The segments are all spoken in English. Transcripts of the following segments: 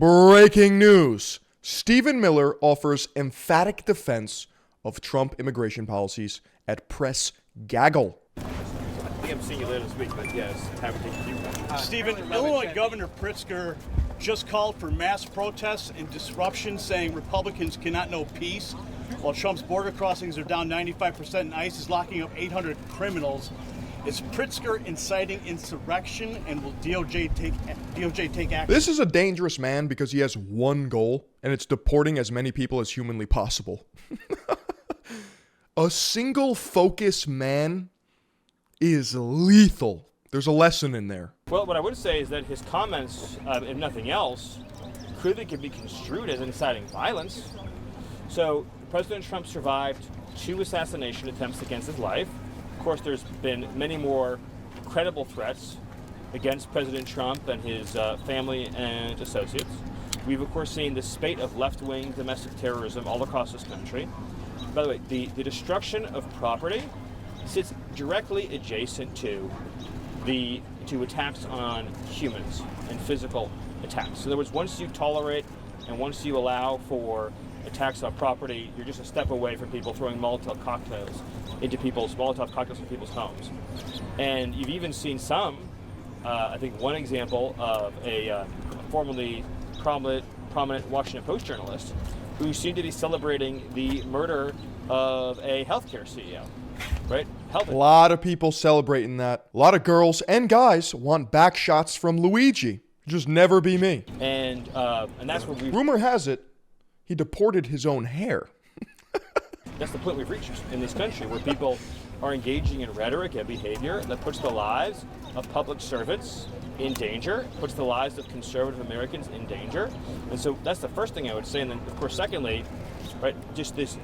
Breaking news. Stephen Miller offers emphatic defense of Trump immigration policies at press gaggle. I think I'm seeing you later this week, but yes, time to take you. Stephen, Illinois Governor Pritzker just called for mass protests and disruption, saying Republicans cannot know peace, while Trump's border crossings are down 95% and ICE is locking up 800 criminals. Is Pritzker inciting insurrection, and will DOJ take action? This is a dangerous man because he has one goal, and it's deporting as many people as humanly possible. A single focus man is lethal. There's a lesson in there. Well, what I would say is that his comments, if nothing else, clearly can be construed as inciting violence. So President Trump survived 2 assassination attempts against his life. Of course, there's been many more credible threats against President Trump and his family and associates. We've, of course, seen the spate of left-wing domestic terrorism all across this country. By the way, the destruction of property sits directly adjacent to attacks on humans and physical attacks. So in other words, once you tolerate and once you allow for attacks on property, you're just a step away from people throwing Molotov cocktails into people's homes. And you've even seen some, I think one example of a formerly prominent Washington Post journalist who seemed to be celebrating the murder of a healthcare CEO, right? A lot of people celebrating that. A lot of girls and guys want back shots from Luigi. Just never be me. And that's where Rumor has it, he deported his own hair. That's the point we've reached in this country, where people are engaging in rhetoric and behavior that puts the lives of public servants in danger, puts the lives of conservative Americans in danger. And so that's the first thing I would say. And then, of course, secondly, right, just this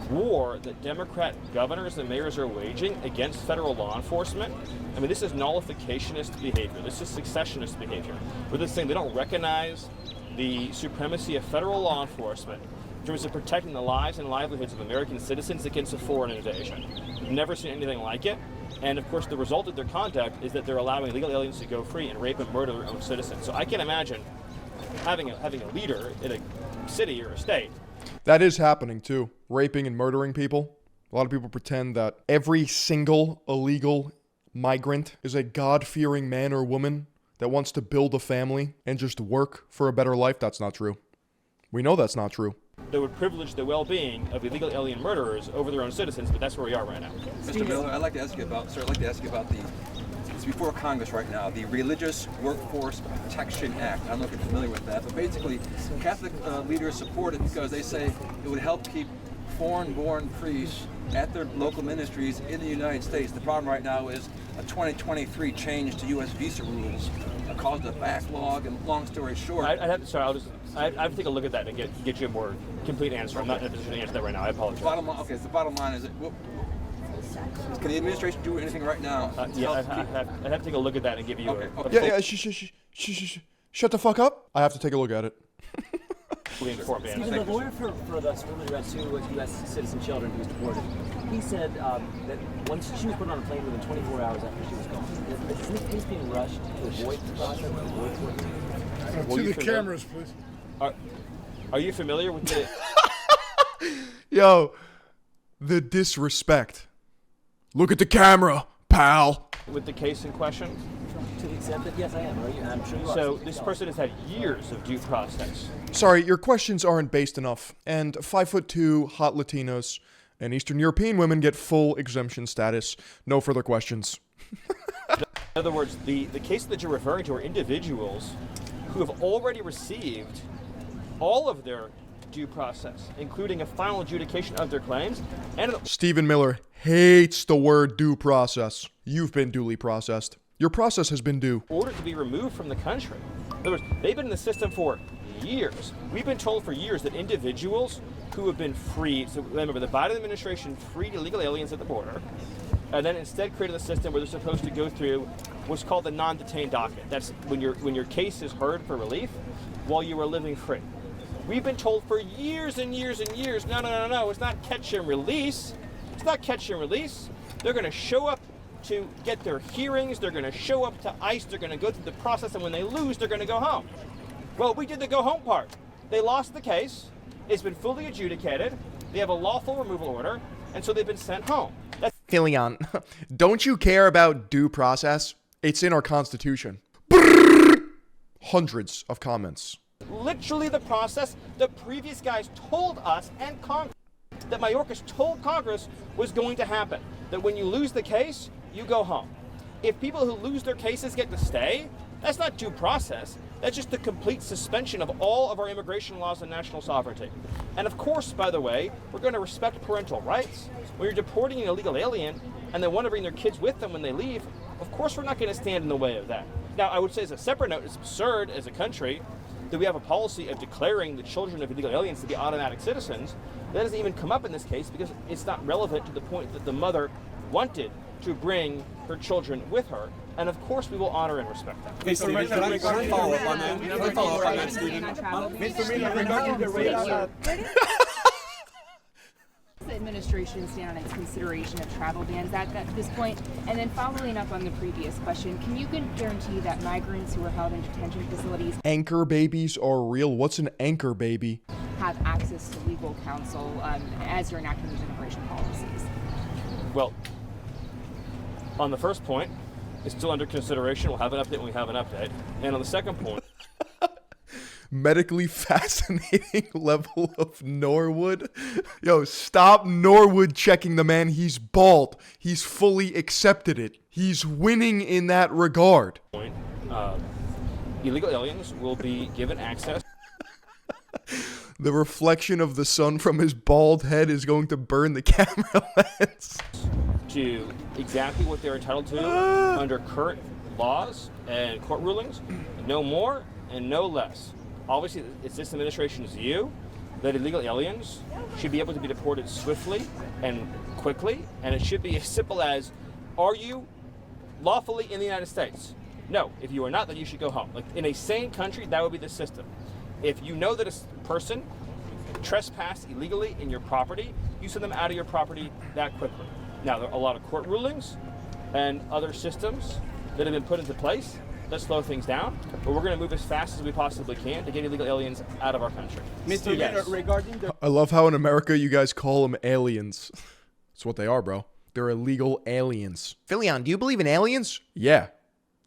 war that Democrat governors and mayors are waging against federal law enforcement. I mean, this is nullificationist behavior. This is successionist behavior. With this thing, they don't recognize the supremacy of federal law enforcement in terms of protecting the lives and livelihoods of American citizens against a foreign invasion. We've never seen anything like it. And of course, the result of their conduct is that they're allowing illegal aliens to go free and rape and murder their own citizens. So I can't imagine having a leader in a city or a state. That is happening too. Raping and murdering people. A lot of people pretend that every single illegal migrant is a God-fearing man or woman that wants to build a family and just work for a better life. That's not true. We know that's not true. That would privilege the well-being of illegal alien murderers over their own citizens, but that's where we are right now. Mr. Miller, I'd like to ask you about it's before Congress right now, the Religious Workforce Protection Act. I don't know if you're familiar with that, but basically Catholic leaders support it because they say it would help keep foreign-born priests at their local ministries in the United States. The problem right now is a 2023 change to U.S. visa rules caused a backlog, and long story short... I have to take a look at that and get you a more complete answer. I'm not in a position to answer that right now. I apologize. The bottom line is, can the administration do anything right now? I'd have to take a look at that and give you Shut the fuck up. I have to take a look at it. Stephen, the lawyer for the woman who had 2 U.S. citizen children who was deported, he said that once she was put on a plane within 24 hours after she was gone, is this case being rushed to avoid the process? To the cameras, please. Are you familiar with the... Yo, the disrespect. Look at the camera, pal. With the case in question? To the extent that, yes, I am. I'm sure you are. So this person has had years of due process. Sorry, your questions aren't based enough. And 5'2" hot Latinos and Eastern European women get full exemption status. No further questions. In other words, the cases that you're referring to are individuals who have already received all of their due process, including a final adjudication of their claims. And Stephen Miller hates the word due process. You've been duly processed. Your process has been due. Ordered to be removed from the country. In other words, they've been in the system for years. We've been told for years that individuals who have been freed, so remember, the Biden administration freed illegal aliens at the border, and then instead created a system where they're supposed to go through what's called the non-detained docket. That's when your case is heard for relief while you are living free. We've been told for years and years and years, no, it's not catch and release. It's not catch and release. They're going to show up to get their hearings. They're going to show up to ICE. They're going to go through the process, and when they lose, they're going to go home. Well, we did the go home part. They lost the case. It's been fully adjudicated. They have a lawful removal order, and so they've been sent home. That's Philion, don't you care about due process? It's in our Constitution. Hundreds of comments. literally the process the previous guys told us and Congress, that Mayorkas told Congress was going to happen. That when you lose the case, you go home. If people who lose their cases get to stay, that's not due process. That's just the complete suspension of all of our immigration laws and national sovereignty. And of course, by the way, we're going to respect parental rights. When you're deporting an illegal alien and they want to bring their kids with them when they leave, of course we're not going to stand in the way of that. Now, I would say as a separate note, it's absurd as a country that we have a policy of declaring the children of illegal aliens to be automatic citizens. That doesn't even come up in this case because it's not relevant to the point that the mother wanted to bring her children with her. And of course we will honor and respect that. Hey, Stephen, can I follow up on that? Can I follow up on that, Stephen? Regarding the race, The administration stand on its consideration of travel bans at this point? And then following up on the previous question, can you guarantee that migrants who are held in detention facilities Anchor babies are real. What's an anchor baby? have access to legal counsel as you're enacting these immigration policies? Well, on the first point, it's still under consideration. We'll have an update when we have an update. And on the second point, Medically fascinating level of Norwood. Yo, stop Norwood checking the man. He's bald. He's fully accepted it. He's winning in that regard. illegal aliens will be given access The reflection of the sun from his bald head is going to burn the camera lens. to exactly what they're entitled to under current laws and court rulings, no more and no less. Obviously, it's this administration's view that illegal aliens should be able to be deported swiftly and quickly, and it should be as simple as, are you lawfully in the United States? No. If you are not, then you should go home. Like in a sane country, that would be the system. If you know that a person trespassed illegally in your property, you send them out of your property that quickly. Now, there are a lot of court rulings and other systems that have been put into place that slow things down, but we're going to move as fast as we possibly can to get illegal aliens out of our country. Mr. Yes. Regarding the I love how in America you guys call them aliens. That's what they are, bro. They're illegal aliens. Philion, do you believe in aliens? Yeah.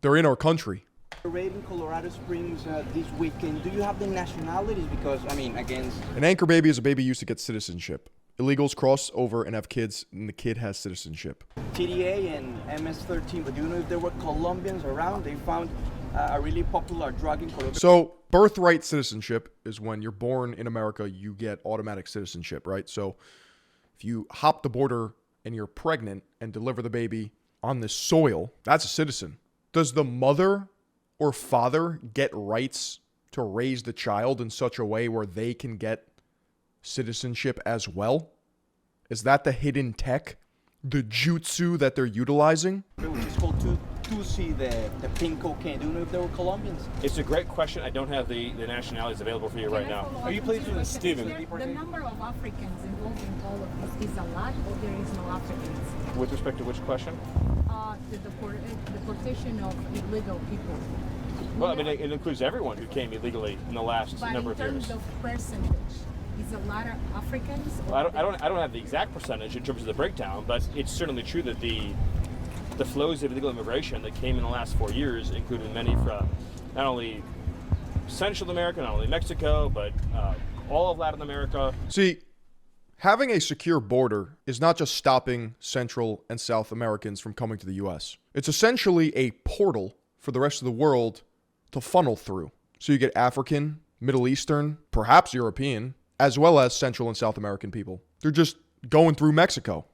They're in our country. raid in Colorado Springs this weekend, do you have the nationalities? Because, I mean, against... An anchor baby is a baby used to get citizenship. Illegals cross over and have kids, and the kid has citizenship. TDA and MS-13, but do you know if there were Colombians around? They found a really popular drug in Colombia. So, birthright citizenship is when you're born in America, you get automatic citizenship, right? So, if you hop the border and you're pregnant and deliver the baby on this soil, that's a citizen. Does the mother or father get rights to raise the child in such a way where they can get citizenship as well? Is that the hidden tech? The jutsu that they're utilizing? Which is called Tusi, the pink cocaine. Do you know if there were Colombians? It's a great question. I don't have the nationalities available for you right now. Are you pleased with Stephen? The number of Africans involved in all of this is a lot, or there is no Africans? With respect to which question? The deportation of illegal people. Well, I mean, it includes everyone who came illegally in the last But number in of years. terms of percentage, is a lot of Africans? Well, I don't have the exact percentage in terms of the breakdown, but it's certainly true that the flows of illegal immigration that came in the last 4 years included many from not only Central America, not only Mexico, but all of Latin America. See, having a secure border is not just stopping Central and South Americans from coming to the U.S. It's essentially a portal for the rest of the world to funnel through. So you get African, Middle Eastern, perhaps European, as well as Central and South American people. They're just going through Mexico.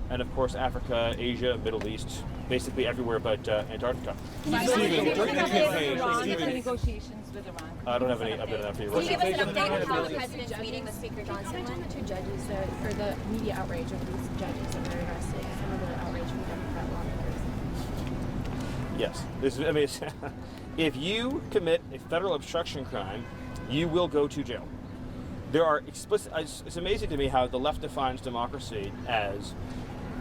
And of course, Africa, Asia, Middle East, basically everywhere but Antarctica. Negotiations with Iran. I don't have any update on that for you Can right you now. give us an update on how the president's meeting with Speaker You Johnson mentioned went? the two judges, or the media outrage of these judges that were arrested, some of the outrage from Democrat lawmakers. Yes. If you commit a federal obstruction crime, you will go to jail. There are explicit. It's amazing to me how the left defines democracy as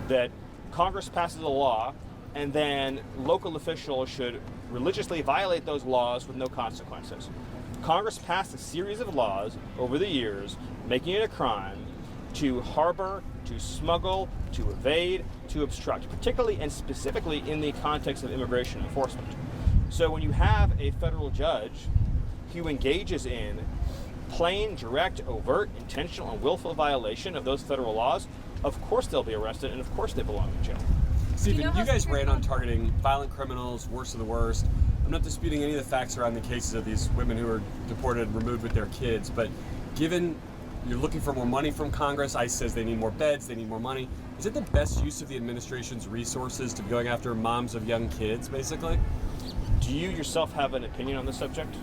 that Congress passes a law and then local officials should religiously violate those laws with no consequences. Congress passed a series of laws over the years making it a crime to harbor, to smuggle, to evade, to obstruct, particularly and specifically in the context of immigration enforcement. So when you have a federal judge who engages in plain, direct, overt, intentional, and willful violation of those federal laws, of course they'll be arrested and of course they belong in jail. Stephen, you guys ran on targeting violent criminals, worst of the worst. I'm not disputing any of the facts around the cases of these women who were deported and removed with their kids, but given you're looking for more money from Congress, ICE says they need more beds, they need more money. Is it the best use of the administration's resources to be going after moms of young kids, basically? Do you yourself have an opinion on this subject?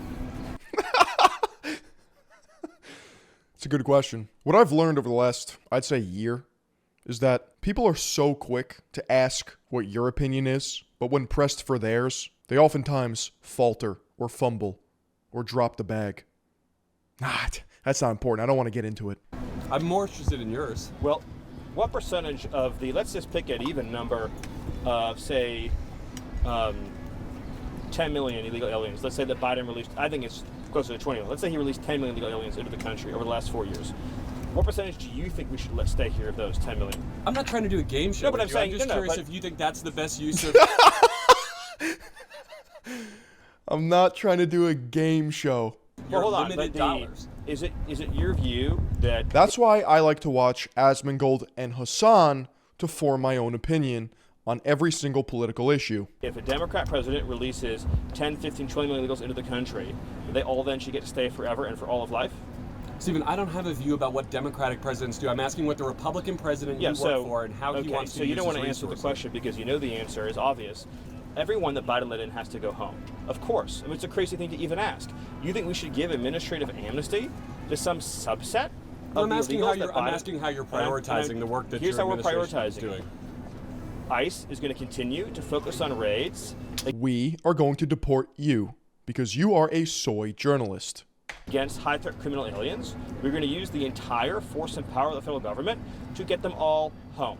It's a good question. What I've learned over the last, I'd say, year is that people are so quick to ask what your opinion is, but when pressed for theirs, they oftentimes falter or fumble or drop the bag. That's not important. I don't want to get into it. I'm more interested in yours. Well, what percentage of the, let's just pick an even number of, say, 10 million illegal aliens. Let's say that Biden released, I think it's closer to 20 million. Let's say he released 10 million illegal aliens into the country over the last 4 years. What percentage do you think we should let stay here of those 10 million? I'm not trying to do a game show. No, but I'm saying, I'm just curious but if you think that's the best use of. I'm not trying to do a game show. Well, hold on. Limited But dollars. Is it your view that That's why I like to watch Asmongold and Hassan to form my own opinion on every single political issue. if a Democrat president releases 10, 15, 20 million illegals into the country, they all then should get to stay forever and for all of life? Stephen, I don't have a view about what Democratic presidents do. I'm asking what the Republican president you work for and how he wants to so use you don't his want to answer the resources. question because you know the answer is obvious. Everyone that Biden let in has to go home. Of course. I mean, it's a crazy thing to even ask. You think we should give administrative amnesty to some subset of I'm the asking illegals how that you're. Biden... I'm asking how you're And I'm- prioritizing the work that here's your how we're administration is prioritizing doing. ICE is going to continue to focus on raids We are going to deport you because you are a soy journalist. against high-threat criminal aliens. We're going to use the entire force and power of the federal government to get them all home.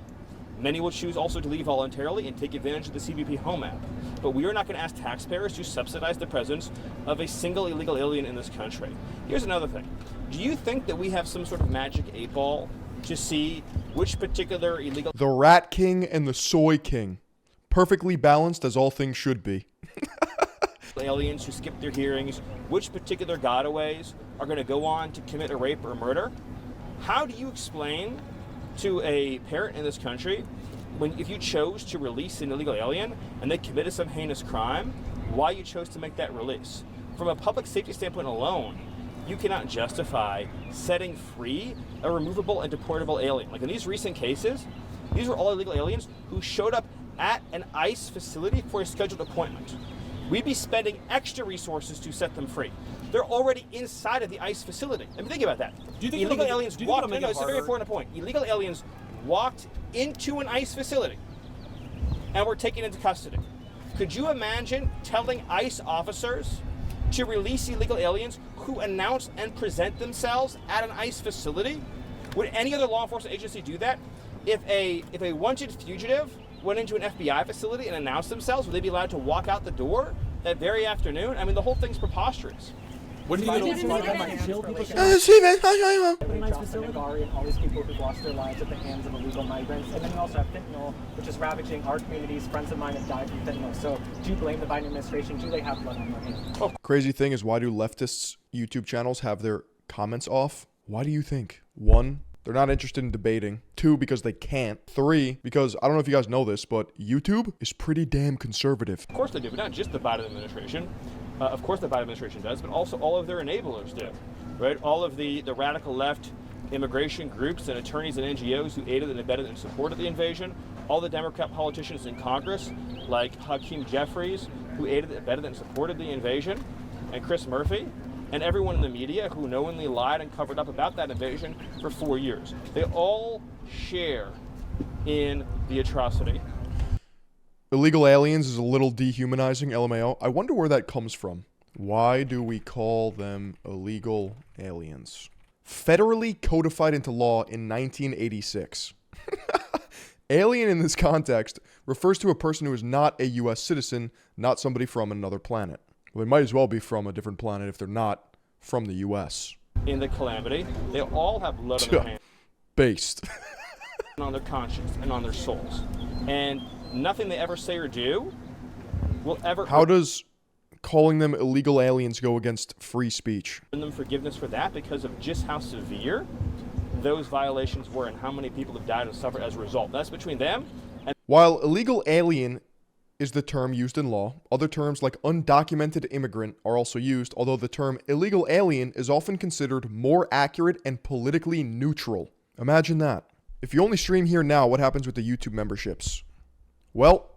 Many will choose also to leave voluntarily and take advantage of the CBP Home app. But we are not going to ask taxpayers to subsidize the presence of a single illegal alien in this country. Here's another thing. Do you think that we have some sort of magic 8-ball to see which particular illegal The Rat King and the Soy King. Perfectly balanced as all things should be. aliens who skip their hearings, which particular gotaways are going to go on to commit a rape or a murder? How do you explain to a parent in this country if you chose to release an illegal alien and they committed some heinous crime, why you chose to make that release? From a public safety standpoint alone, you cannot justify setting free a removable and deportable alien. Like in these recent cases, these were all illegal aliens who showed up at an ICE facility for a scheduled appointment. We'd be spending extra resources to set them free. They're already inside of the ICE facility. I mean, think about that. Do you think illegal it'll make it- aliens do you think walked? it'll make No, it it's a very harder? important point. Illegal aliens walked into an ICE facility and were taken into custody. Could you imagine telling ICE officers to release illegal aliens who announce and present themselves at an ICE facility? Would any other law enforcement agency do that? If a wanted fugitive went into an FBI facility and announced themselves, would they be allowed to walk out the door that very afternoon? I mean, the whole thing's preposterous. What do you think? Nice facility. And all these people who've lost their lives at the hands of illegal migrants. And then you also have fentanyl, which is ravaging our communities. Friends of mine have died from fentanyl. So do you blame the Biden administration? Do they have blood on their hands? Crazy thing is, why do leftists' YouTube channels have their comments off? Why do you think? 1, they're not interested in debating. 2, because they can't. 3, because I don't know if you guys know this, but YouTube is pretty damn conservative. Of course they do, but not just the Biden administration. Of course the Biden administration does, but also all of their enablers do, right? All of the radical left immigration groups and attorneys and NGOs who aided and abetted and supported the invasion, all the Democrat politicians in Congress, like Hakeem Jeffries, who aided, abetted, and supported the invasion, and Chris Murphy, and everyone in the media who knowingly lied and covered up about that invasion for 4 years. They all share in the atrocity. Illegal aliens is a little dehumanizing, LMAO. I wonder where that comes from. Why do we call them illegal aliens? Federally codified into law in 1986. Alien in this context refers to a person who is not a U.S. citizen, not somebody from another planet. Well, they might as well be from a different planet if they're not from the U.S. In the calamity, they all have blood on their hands. Based. On their conscience and on their souls. And nothing they ever say or do will ever... How does calling them illegal aliens go against free speech? ...earn them forgiveness for that because of just how severe those violations were and how many people have died and suffered as a result. That's between them and... While illegal alien is the term used in law, other terms like undocumented immigrant are also used, although the term illegal alien is often considered more accurate and politically neutral. Imagine that. If you only stream here now, what happens with the YouTube memberships? Well,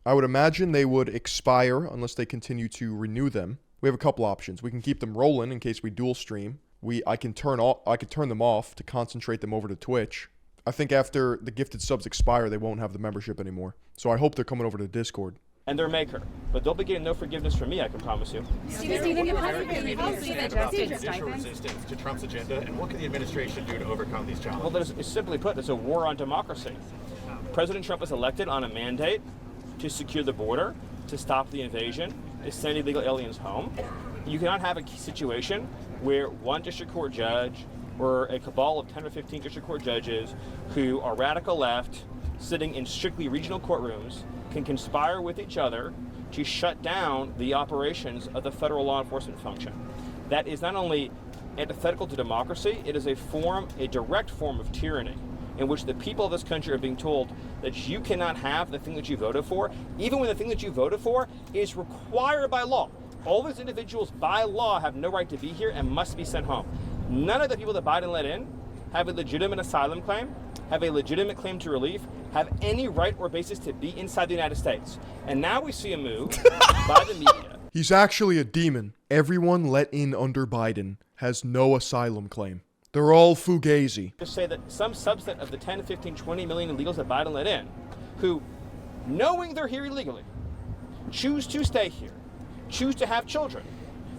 I would imagine they would expire unless they continue to renew them. We have a couple options. We can keep them rolling in case we dual stream. I can turn them off to concentrate them over to Twitch. I think after the gifted subs expire, they won't have the membership anymore. So I hope they're coming over to Discord. And their maker. But they'll be getting no forgiveness from me, I can promise you. Judicial resistance to Trump's agenda, and what can the administration do to overcome these challenges? Well, it's simply put, it's a war on democracy. President Trump was elected on a mandate to secure the border, to stop the invasion, to send illegal aliens home. You cannot have a situation where one district court judge or a cabal of 10 or 15 district court judges who are radical left, sitting in strictly regional courtrooms, can conspire with each other to shut down the operations of the federal law enforcement function. That is not only antithetical to democracy, it is a direct form of tyranny in which the people of this country are being told that you cannot have the thing that you voted for, even when the thing that you voted for is required by law. All those individuals by law have no right to be here and must be sent home. None of the people that Biden let in have a legitimate asylum claim, have a legitimate claim to relief, have any right or basis to be inside the United States. And now we see a move by the media. He's actually a demon. Everyone let in under Biden has no asylum claim. They're all fugazi. To say that some subset of the 10, 15, 20 million illegals that Biden let in, who, knowing they're here illegally, choose to stay here, choose to have children,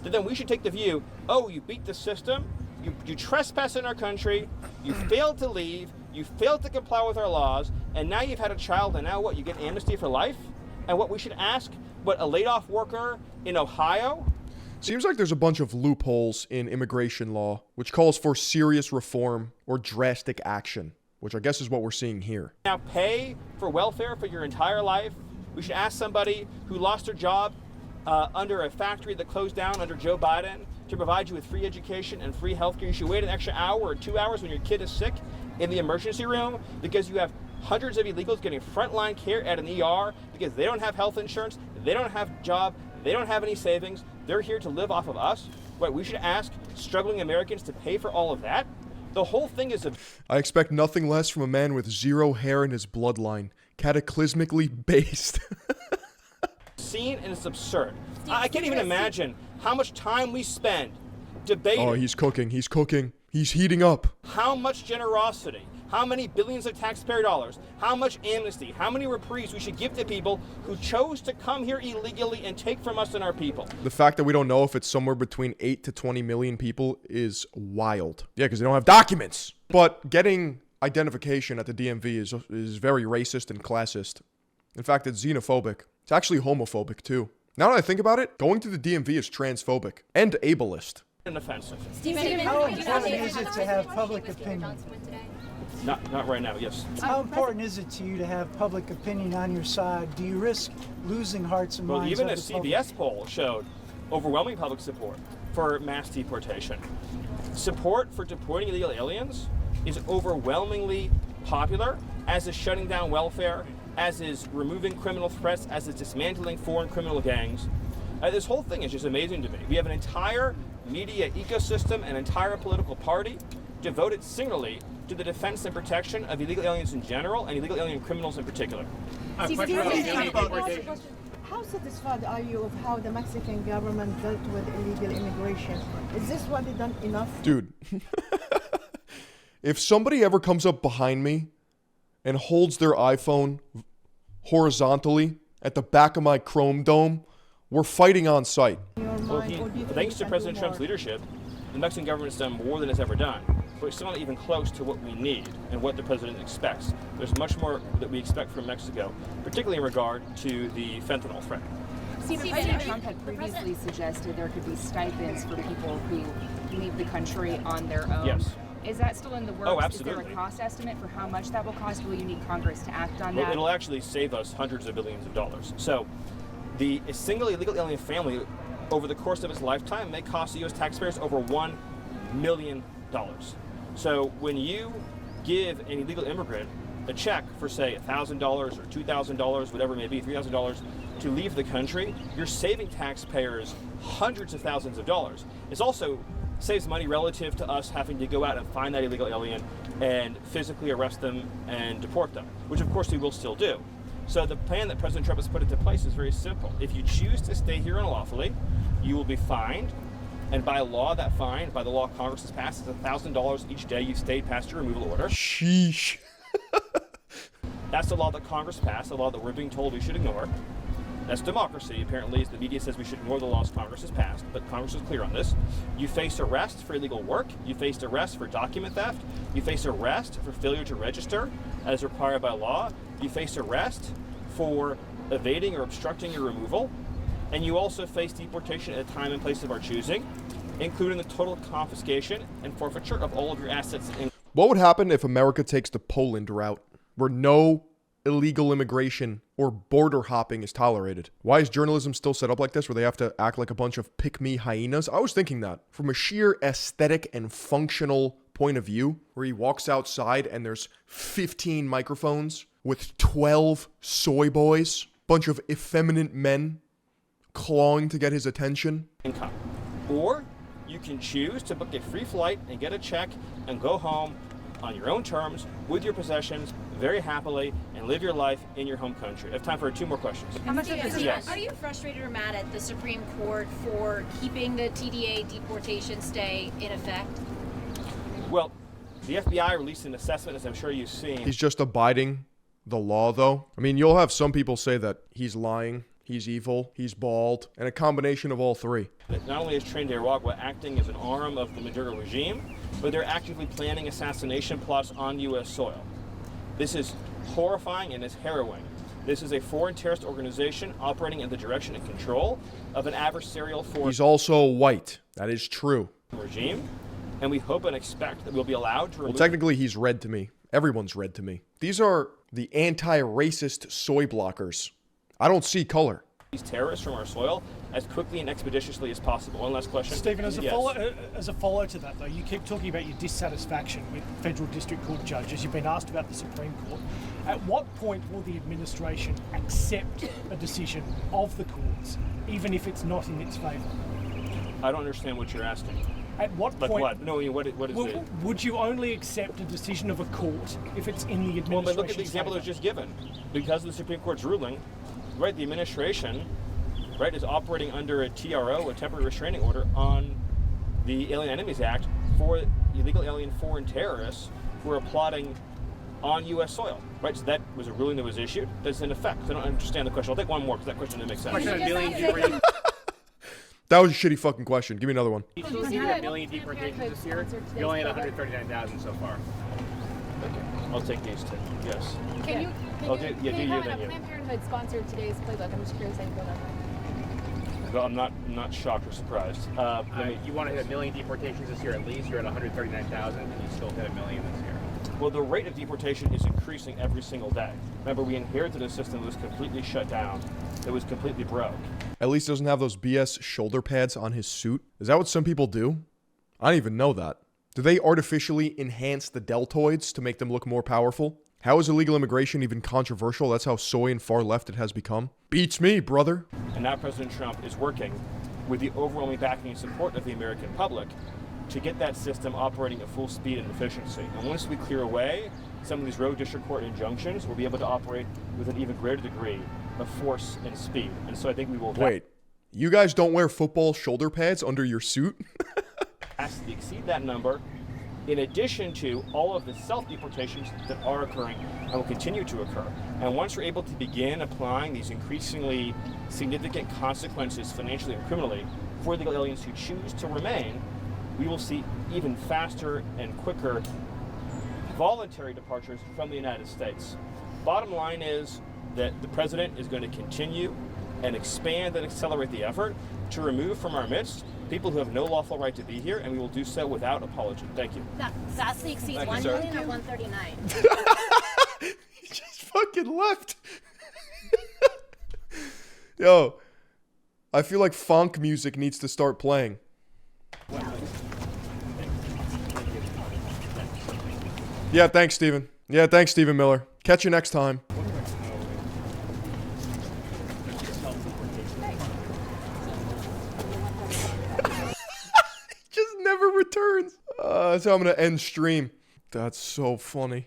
that then we should take the view, oh, you beat the system, you trespass in our country, you failed to leave, you failed to comply with our laws, and now you've had a child, and now what, you get amnesty for life? And what we should ask, what, a laid-off worker in Ohio? Seems like there's a bunch of loopholes in immigration law, which calls for serious reform or drastic action, which I guess is what we're seeing here. Now pay for welfare for your entire life. We should ask somebody who lost their job under a factory that closed down under Joe Biden to provide you with free education and free health care. You should wait an extra hour or 2 hours when your kid is sick in the emergency room because you have hundreds of illegals getting frontline care at an ER because they don't have health insurance, they don't have a job, they don't have any savings. They're here to live off of us. What we should ask struggling Americans to pay for all of that. The whole thing is I expect nothing less from a man with zero hair in his bloodline. Cataclysmically based. obscene and it's absurd. I can't even imagine how much time we spend debating. Oh, he's cooking. He's cooking. He's heating up. How much generosity, how many billions of taxpayer dollars, how much amnesty, how many reprieves we should give to people who chose to come here illegally and take from us and our people. The fact that we don't know if it's somewhere between 8 to 20 million people is wild. Yeah, because they don't have documents. But getting identification at the DMV is very racist and classist. In fact, it's xenophobic. It's actually homophobic, too. Now that I think about it, going to the DMV is transphobic and ableist. And offensive. How important is it to have public opinion? Not right now, yes. How important is it to you to have public opinion on your side? Do you risk losing hearts and minds? Well, even a CBS poll showed overwhelming public support for mass deportation. Support for deporting illegal aliens is overwhelmingly popular, as is shutting down welfare, as is removing criminal threats, as is dismantling foreign criminal gangs. This whole thing is just amazing to me. We have an entire media ecosystem, an entire political party devoted singularly to the defense and protection of illegal aliens in general and illegal alien criminals in particular. How satisfied are you of how the Mexican government dealt with illegal immigration? Is this what they done enough? Dude, if somebody ever comes up behind me and holds their iPhone horizontally at the back of my Chrome dome, we're fighting on sight. Well, thanks to President Trump's leadership, the Mexican government has done more than it's ever done. But it's still not even close to what we need and what the president expects. There's much more that we expect from Mexico, particularly in regard to the fentanyl threat. President Trump had previously suggested there could be stipends for people who leave the country on their own. Yes. Is that still in the works? Oh, absolutely. Is there a cost estimate for how much that will cost? Will you need Congress to act on that? It'll actually save us hundreds of billions of dollars. So a single illegal alien family over the course of its lifetime may cost the U.S. taxpayers over $1 million. So when you give an illegal immigrant a check for, say, $1,000 or $2,000, whatever it may be, $3,000 to leave the country, you're saving taxpayers hundreds of thousands of dollars. It also saves money relative to us having to go out and find that illegal alien and physically arrest them and deport them, which of course we will still do. So the plan that President Trump has put into place is very simple. If you choose to stay here unlawfully, you will be fined. And by law, that fine, by the law Congress has passed, is $1,000 each day you stayed past your removal order. Sheesh. That's the law that Congress passed, the law that we're being told we should ignore. That's democracy, apparently, as the media says we should ignore the laws Congress has passed, but Congress is clear on this. You face arrest for illegal work, you face arrest for document theft, you face arrest for failure to register as required by law, you face arrest for evading or obstructing your removal, and you also face deportation at a time and place of our choosing, including the total confiscation and forfeiture of all of your assets. What would happen if America takes the Poland route, where no illegal immigration or border hopping is tolerated? Why is journalism still set up like this, where they have to act like a bunch of pick-me hyenas? I was thinking that from a sheer aesthetic and functional point of view, where he walks outside and there's 15 microphones with 12 soy boys, bunch of effeminate men clawing to get his attention. Income. Or you can choose to book a free flight and get a check and go home on your own terms with your possessions very happily and live your life in your home country. I have time for 2 more questions. How much are you frustrated or mad at the Supreme Court for keeping the TDA deportation stay in effect? Well, the FBI released an assessment, as I'm sure you've seen. He's just abiding the law, though. I mean, you'll have some people say that he's lying, he's evil, he's bald, and a combination of all three. Not only is Nicaragua acting as an arm of the Maduro regime, but they're actively planning assassination plots on U.S. soil. This is horrifying and is harrowing. This is a foreign terrorist organization operating in the direction and control of an adversarial foreign He's also white. That is true. regime, and we hope and expect that we'll be allowed to remove... Well, technically, he's red to me. Everyone's red to me. These are the anti-racist soy blockers. I don't see color. These terrorists from our soil as quickly and expeditiously as possible. One last question. Stephen, as a Yes. follow to that, though, you keep talking about your dissatisfaction with federal district court judges. You've been asked about the Supreme Court. At what point will the administration accept a decision of the courts, even if it's not in its favour? I don't understand what you're asking. At what Like point? what? No, I mean, what is it? Would you only accept a decision of a court if it's in the administration's Well, but look at the example that favour? was just given. Because of the Supreme Court's ruling, right, the administration, right, is operating under a TRO, a temporary restraining order, on the Alien Enemies Act for illegal alien foreign terrorists who are plotting on U.S. soil, right? So that was a ruling that was issued that's in effect. So I don't understand the question. I'll take one more because that question didn't make sense. That was a shitty fucking question. Give me another one. You had a million deportations this year. You only had 139,000 so far. Okay, I'll take these two. Yes. Can you I'll do you then you. Planned Parenthood sponsored today's playbook? I'm just curious how you feel about that. Well, I'm not shocked or surprised. You want to hit a million deportations this year at least. You're at 139,000, and you still hit a million this year. Well, the rate of deportation is increasing every single day. Remember, we inherited a system that was completely shut down, that was completely broke. At least he doesn't have those BS shoulder pads on his suit. Is that what some people do? I don't even know that. Do they artificially enhance the deltoids to make them look more powerful? How is illegal immigration even controversial? That's how soy and far left it has become. Beats me, brother. And now President Trump is working with the overwhelming backing and support of the American public to get that system operating at full speed and efficiency. And once we clear away some of these rogue district court injunctions, we'll be able to operate with an even greater degree of force and speed. And so I think we will... Wait, you guys don't wear football shoulder pads under your suit? ...vastly exceed that number, in addition to all of the self-deportations that are occurring and will continue to occur. And once we're able to begin applying these increasingly significant consequences financially and criminally for illegal aliens who choose to remain, we will see even faster and quicker voluntary departures from the United States. Bottom line is that the president is going to continue and expand and accelerate the effort to remove from our midst people who have no lawful right to be here, and we will do so without apology. Thank you. That vastly exceeds Thank you, 1 sir. million or 139. He just fucking left. Yo, I feel like funk music needs to start playing. Yeah, thanks, Steven. Yeah, thanks, Stephen Miller. Catch you next time. Just never returns. So I'm gonna end stream. That's so funny.